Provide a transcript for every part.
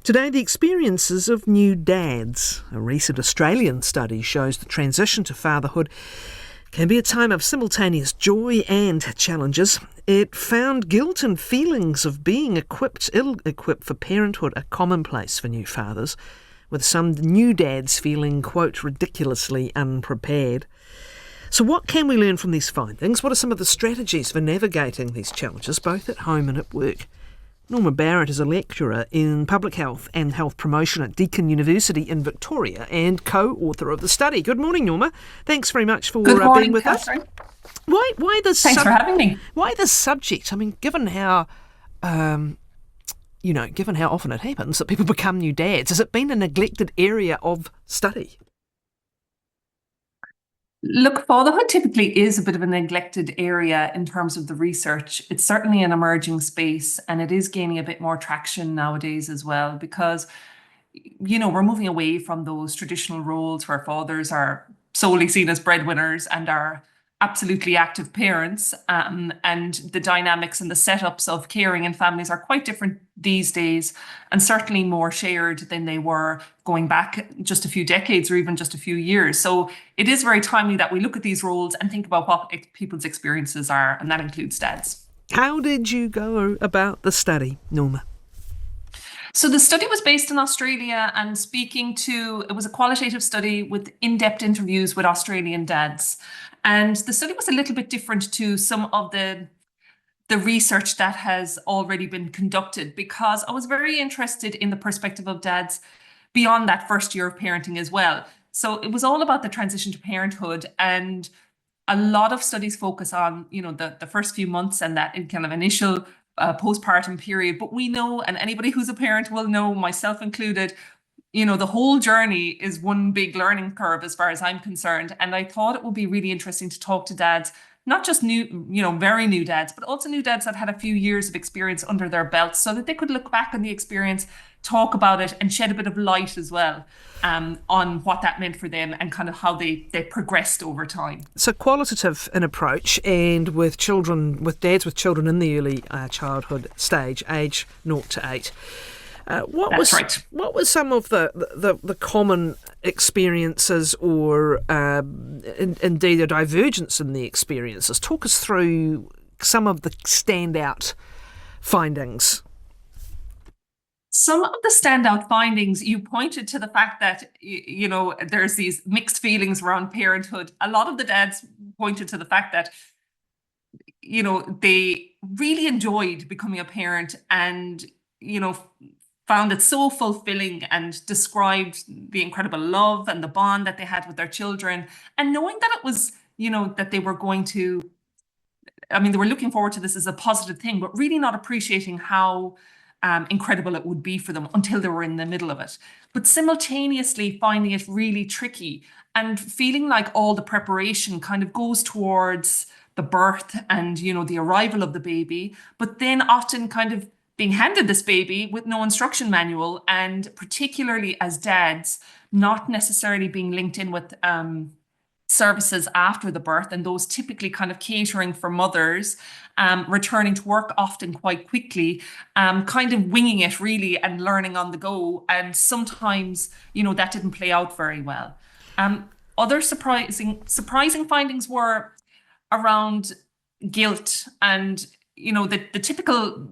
Today, the experiences of new dads. A recent Australian study shows the transition to fatherhood can be a time of simultaneous joy and challenges. It found guilt and feelings of being ill-equipped for parenthood a commonplace for new fathers, with some new dads feeling, quote, ridiculously unprepared. So what can we learn from these findings? What are some of the strategies for navigating these challenges, both at home and at work? Norma Barrett is a lecturer in public health and health promotion at Deakin University in Victoria and co-author of the study. Good morning, Norma. Thanks very much for being with Catherine. us. Why this? Thanks for having me. Why this subject? I mean, given how often it happens that people become new dads, has it been a neglected area of study? Look, fatherhood typically is a bit of a neglected area in terms of the research. It's certainly an emerging space, and it is gaining a bit more traction nowadays as well, because, we're moving away from those traditional roles where fathers are solely seen as breadwinners and are absolutely active parents. And the dynamics and the setups of caring in families are quite different these days, and certainly more shared than they were going back just a few decades or even just a few years. So it is very timely that we look at these roles and think about what people's experiences are, and that includes dads. How did you go about the study, Norma? So the study was based in Australia, and it was a qualitative study with in-depth interviews with Australian dads. And the study was a little bit different to some of the research that has already been conducted, because I was very interested in the perspective of dads beyond that first year of parenting as well. So it was all about the transition to parenthood, and a lot of studies focus on, the first few months and that kind of initial postpartum period. But we know, and anybody who's a parent will know, myself included, the whole journey is one big learning curve as far as I'm concerned. And I thought it would be really interesting to talk to dads, not just very new dads, but also new dads that had a few years of experience under their belts, so that they could look back on the experience, talk about it, and shed a bit of light as well on what that meant for them and kind of how they progressed over time. So qualitative in approach, and with dads with children in the early childhood stage, age 0 to 8. What were some of the common experiences, or indeed a divergence in the experiences? Talk us through some of the standout findings. Some of the standout findings, you pointed to the fact that, there's these mixed feelings around parenthood. A lot of the dads pointed to the fact that, they really enjoyed becoming a parent and, found it so fulfilling, and described the incredible love and the bond that they had with their children. And knowing that it was, that they were they were looking forward to this as a positive thing, but really not appreciating how incredible it would be for them until they were in the middle of it. But simultaneously finding it really tricky and feeling like all the preparation kind of goes towards the birth and, the arrival of the baby, but then often kind of being handed this baby with no instruction manual, and particularly as dads, not necessarily being linked in with services after the birth, and those typically kind of catering for mothers, returning to work often quite quickly, kind of winging it really and learning on the go. And sometimes, that didn't play out very well. Other surprising findings were around guilt, and, the typical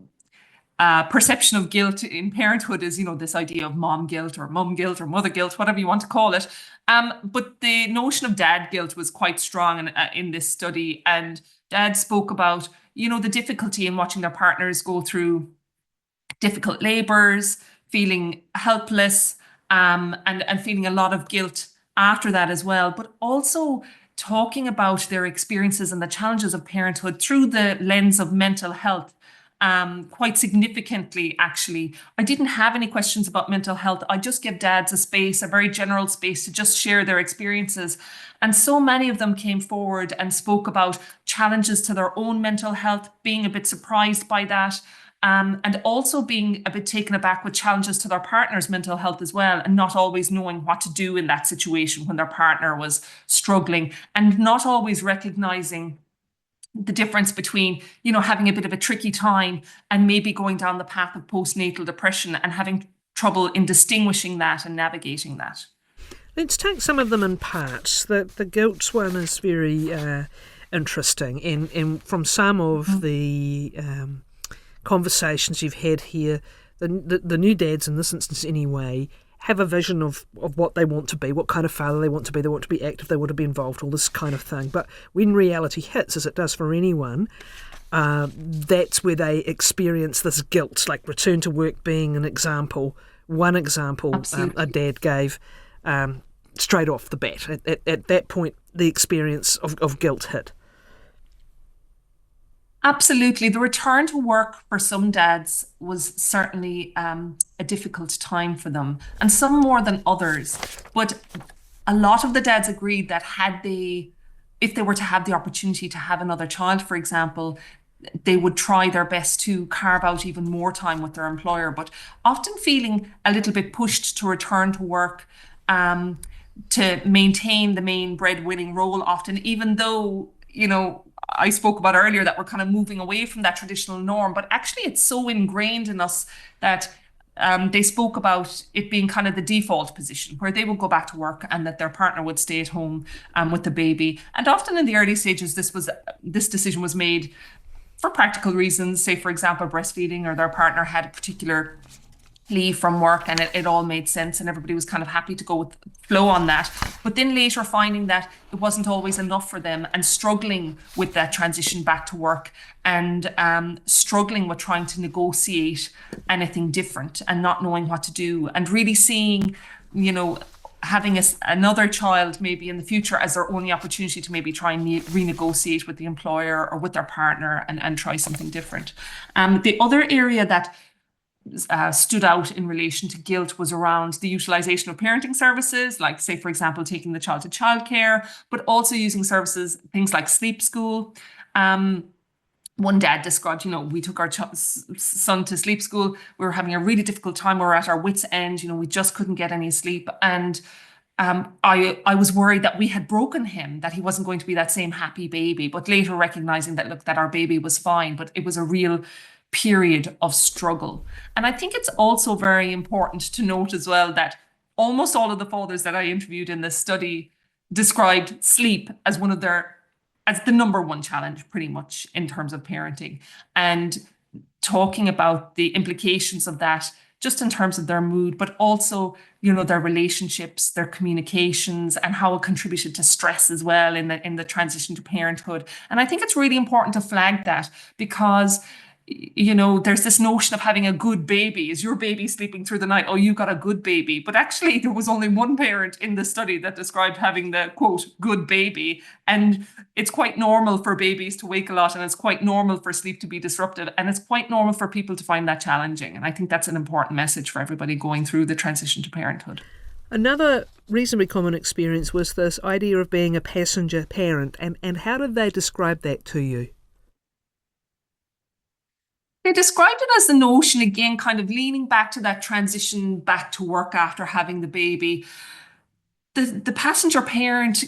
perception of guilt in parenthood is, this idea of mom guilt or mother guilt, whatever you want to call it. But the notion of dad guilt was quite strong in this study. And dads spoke about, the difficulty in watching their partners go through difficult labours, feeling helpless, and feeling a lot of guilt after that as well. But also talking about their experiences and the challenges of parenthood through the lens of mental health. Quite significantly, actually. I didn't have any questions about mental health. I just gave dads a very general space to just share their experiences. And so many of them came forward and spoke about challenges to their own mental health, being a bit surprised by that, and also being a bit taken aback with challenges to their partner's mental health as well, and not always knowing what to do in that situation when their partner was struggling, and not always recognizing the difference between, having a bit of a tricky time and maybe going down the path of postnatal depression and having trouble in distinguishing that and navigating that. Let's take some of them in parts. The guilt one is very interesting, and from some of the conversations you've had here, the new dads in this instance anyway have a vision of what they want to be, what kind of father they want to be. They want to be active, they want to be involved, all this kind of thing. But when reality hits, as it does for anyone, that's where they experience this guilt, like return to work being an example. One example a dad gave straight off the bat. At that point, the experience of guilt hit. Absolutely. The return to work for some dads was certainly a difficult time for them, and some more than others. But a lot of the dads agreed that if they were to have the opportunity to have another child, for example, they would try their best to carve out even more time with their employer, but often feeling a little bit pushed to return to work, to maintain the main breadwinning role often, even though, I spoke about earlier that we're kind of moving away from that traditional norm, but actually it's so ingrained in us that they spoke about it being kind of the default position where they would go back to work and that their partner would stay at home with the baby. And often in the early stages, this decision was made for practical reasons, say, for example, breastfeeding, or their partner had a particular leave from work, and it all made sense and everybody was kind of happy to go with flow on that. But then later finding that it wasn't always enough for them and struggling with that transition back to work, and struggling with trying to negotiate anything different and not knowing what to do, and really seeing, having another child maybe in the future as their only opportunity to maybe try and renegotiate with the employer or with their partner and try something different. The other area that stood out in relation to guilt was around the utilization of parenting services, like, say, for example, taking the child to childcare, but also using services, things like sleep school. One dad described, we took our son to sleep school. We were having a really difficult time. We were at our wits' end. We just couldn't get any sleep. And I was worried that we had broken him, that he wasn't going to be that same happy baby. But later recognizing that, look, that our baby was fine, but it was a real period of struggle. And I think it's also very important to note as well that almost all of the fathers that I interviewed in this study described sleep as as the number one challenge, pretty much, in terms of parenting, and talking about the implications of that just in terms of their mood, but also, their relationships, their communications, and how it contributed to stress as well in the transition to parenthood. And I think it's really important to flag that, because there's this notion of having a good baby. Is your baby sleeping through the night? Oh, you got a good baby. But actually, there was only one parent in the study that described having the, quote, good baby. And it's quite normal for babies to wake a lot, and it's quite normal for sleep to be disrupted, and it's quite normal for people to find that challenging. And I think that's an important message for everybody going through the transition to parenthood. Another reasonably common experience was this idea of being a passenger parent. And how did they describe that to you? They described it as the notion, again, kind of leaning back to that transition back to work after having the baby. The passenger parent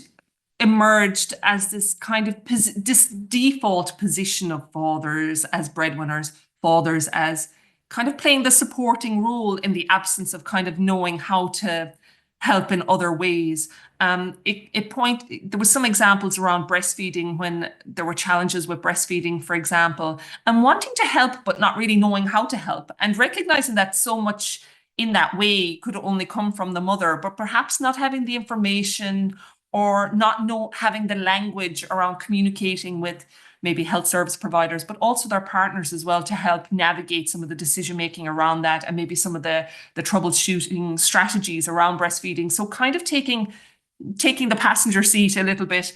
emerged as this kind of this default position of fathers as breadwinners, fathers as kind of playing the supporting role in the absence of kind of knowing how to help in other ways. There was some examples around breastfeeding when there were challenges with breastfeeding, for example, and wanting to help, but not really knowing how to help, and recognizing that so much in that way could only come from the mother, but perhaps not having the information or not having the language around communicating with maybe health service providers, but also their partners as well, to help navigate some of the decision making around that, and maybe some of the troubleshooting strategies around breastfeeding. So kind of taking the passenger seat a little bit,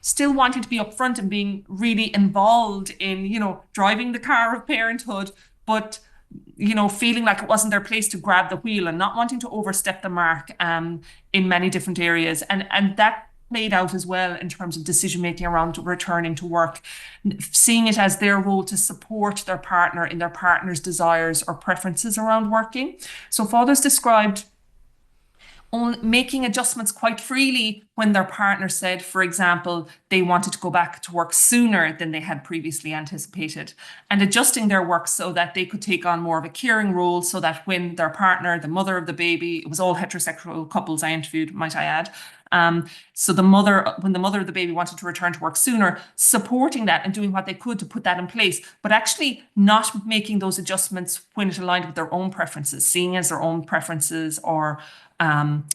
still wanting to be upfront and being really involved in, driving the car of parenthood, but, feeling like it wasn't their place to grab the wheel and not wanting to overstep the mark in many different areas. And that played out as well in terms of decision making around returning to work, seeing it as their role to support their partner in their partner's desires or preferences around working. So fathers described making adjustments quite freely, when their partner said, for example, they wanted to go back to work sooner than they had previously anticipated, and adjusting their work so that they could take on more of a caring role, so that when their partner, the mother of the baby, it was all heterosexual couples I interviewed, might I add. So when the mother of the baby wanted to return to work sooner, supporting that and doing what they could to put that in place, but actually not making those adjustments when it aligned with their own preferences, seeing as their own preferences, or um,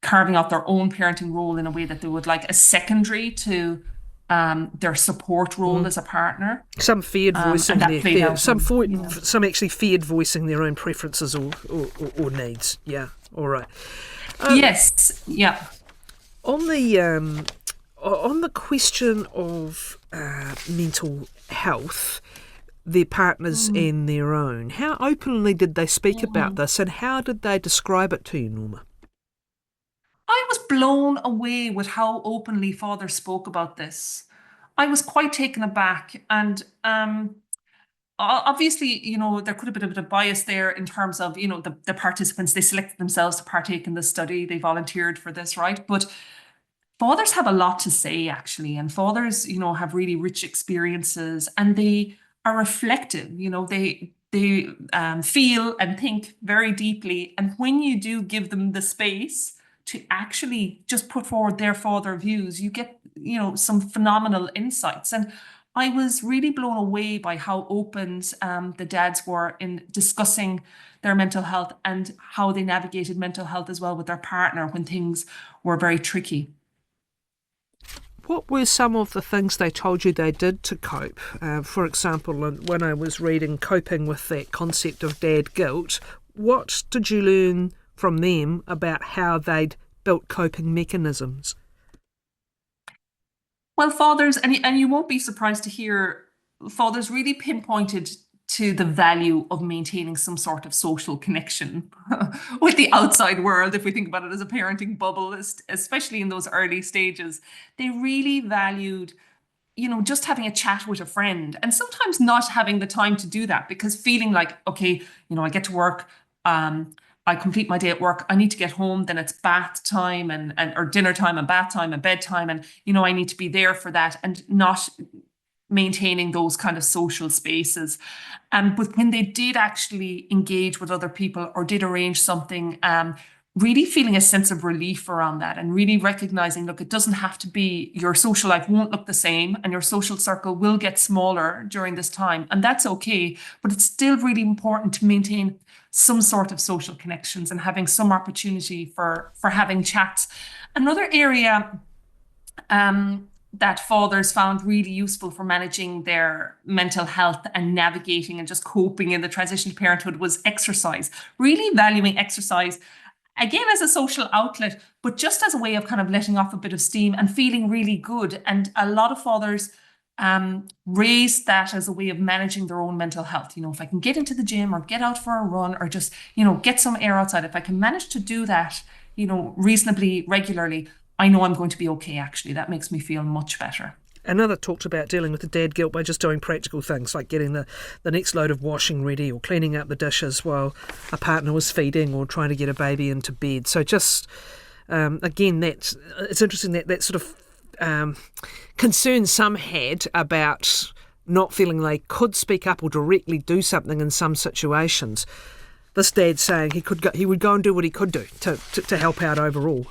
carving out their own parenting role in a way that they would like as secondary to their support role as a partner. Some feared voicing And that played out. some actually feared voicing their own preferences or needs. Yeah, all right. Yes, yeah. On the question of mental health, their partners and their own, how openly did they speak about this, and how did they describe it to you, Norma? I was blown away with how openly Father spoke about this. I was quite taken aback, and obviously, there could have been a bit of bias there in terms of, the participants. They selected themselves to partake in the study. They volunteered for this, right? But fathers have a lot to say, actually, and fathers, have really rich experiences, and they are reflective. They feel and think very deeply, and when you do give them the space to actually just put forward their father views, you get, some phenomenal insights. And I was really blown away by how open the dads were in discussing their mental health and how they navigated mental health as well with their partner when things were very tricky. What were some of the things they told you they did to cope? For example, when I was reading Coping with that concept of dad guilt, what did you learn from them about how they'd built coping mechanisms? Well, fathers, and you won't be surprised to hear, fathers really pinpointed to the value of maintaining some sort of social connection with the outside world, if we think about it as a parenting bubble, especially in those early stages. They really valued, just having a chat with a friend, and sometimes not having the time to do that because feeling like, okay, I get to work, I complete my day at work, I need to get home, then it's bath time and or dinner time and bath time and bedtime, and I need to be there for that, and not maintaining those kind of social spaces. But when they did actually engage with other people or did arrange something, really feeling a sense of relief around that, and really recognizing, look, it doesn't have to be, your social life won't look the same and your social circle will get smaller during this time. And that's okay. But it's still really important to maintain some sort of social connections and having some opportunity for having chats. Another area that fathers found really useful for managing their mental health and navigating and just coping in the transition to parenthood was exercise, really valuing exercise, again, as a social outlet, but just as a way of kind of letting off a bit of steam and feeling really good. And a lot of fathers raised that as a way of managing their own mental health. If I can get into the gym or get out for a run or just, get some air outside, if I can manage to do that, reasonably regularly, I know I'm going to be okay, actually. That makes me feel much better. Another talked about dealing with the dad guilt by just doing practical things like getting the next load of washing ready or cleaning up the dishes while a partner was feeding or trying to get a baby into bed. So just, again, it's interesting that sort of concern some had about not feeling they could speak up or directly do something in some situations. This dad saying he would go and do what he could do to help out overall.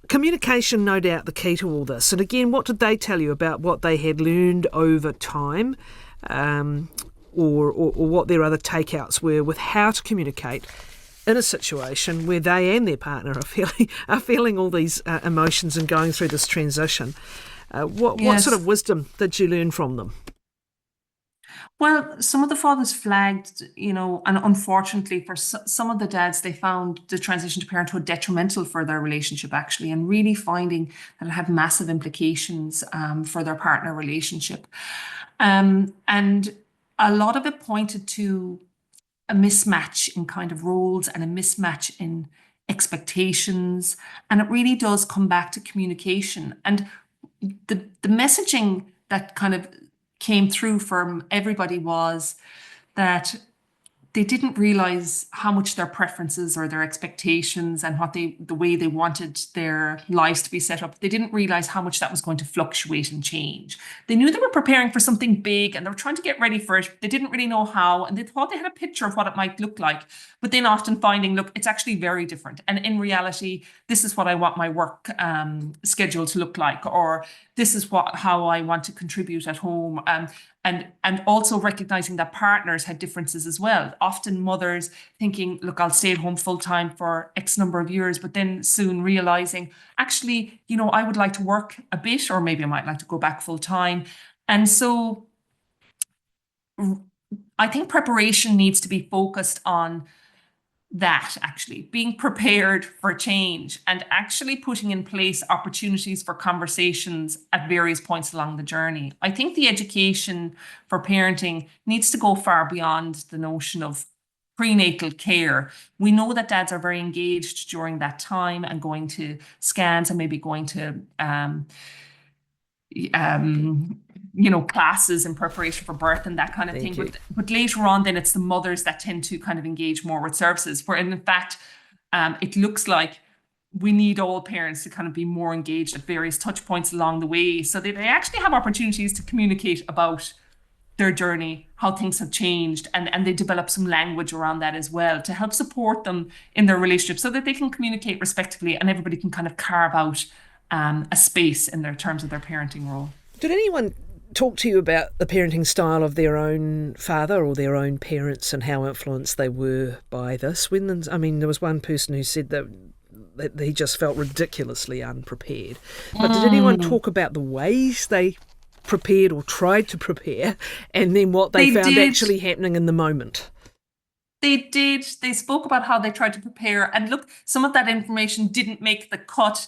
Communication, no doubt, the key to all this. And again, what did they tell you about what they had learned over time, or what their other takeouts were with how to communicate in a situation where they and their partner are feeling all these emotions and going through this transition? What sort of wisdom did you learn from them? Well, some of the fathers flagged, and unfortunately for some of the dads, they found the transition to parenthood detrimental for their relationship, actually, and really finding that it had massive implications for their partner relationship. And a lot of it pointed to a mismatch in kind of roles and a mismatch in expectations. And it really does come back to communication. And the messaging that kind of came through from everybody was that they didn't realize how much their preferences or their expectations and the way they wanted their lives to be set up, they didn't realize how much that was going to fluctuate and change. They knew they were preparing for something big and they were trying to get ready for it. They didn't really know how, and they thought they had a picture of what it might look like, but then often finding, look, it's actually very different. And in reality, this is what I want my work schedule to look like, or this is how I want to contribute at home. And also recognizing that partners had differences as well. Often mothers thinking, look, I'll stay at home full time for X number of years, but then soon realizing, actually, I would like to work a bit, or maybe I might like to go back full time. And so I think preparation needs to be focused on that, actually being prepared for change and actually putting in place opportunities for conversations at various points along the journey. I think the education for parenting needs to go far beyond the notion of prenatal care. We know that dads are very engaged during that time and going to scans and maybe going to classes in preparation for birth and that kind of thing. But later on, then it's the mothers that tend to kind of engage more with services, where in fact, it looks like we need all parents to kind of be more engaged at various touch points along the way, so that they actually have opportunities to communicate about their journey, how things have changed, and they develop some language around that as well to help support them in their relationship so that they can communicate respectively and everybody can kind of carve out a space in their terms of their parenting role. Did anyone talk to you about the parenting style of their own father or their own parents and how influenced they were by this? There was one person who said that he just felt ridiculously unprepared. But did anyone talk about the ways they prepared or tried to prepare, and then what they found actually happening in the moment? They did. They spoke about how they tried to prepare. And look, some of that information didn't make the cut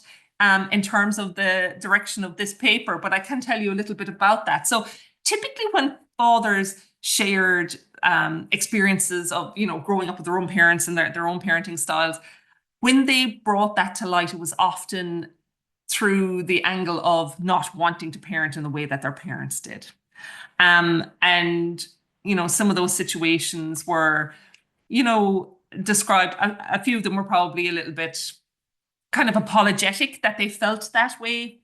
in terms of the direction of this paper, but I can tell you a little bit about that. So typically when fathers shared experiences of, growing up with their own parents and their own parenting styles, when they brought that to light, it was often through the angle of not wanting to parent in the way that their parents did. And, some of those situations were, described, a few of them were probably a little bit kind of apologetic that they felt that way,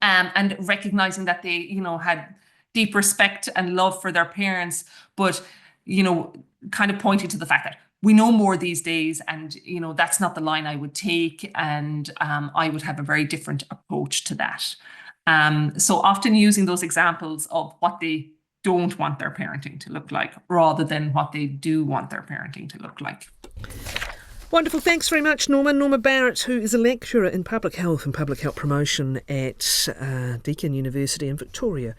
and recognizing that they, had deep respect and love for their parents, but, kind of pointing to the fact that we know more these days, and, that's not the line I would take, and I would have a very different approach to that. So often using those examples of what they don't want their parenting to look like rather than what they do want their parenting to look like. Wonderful. Thanks very much, Norma. Norma Barrett, who is a lecturer in public health and public health promotion at Deakin University in Victoria.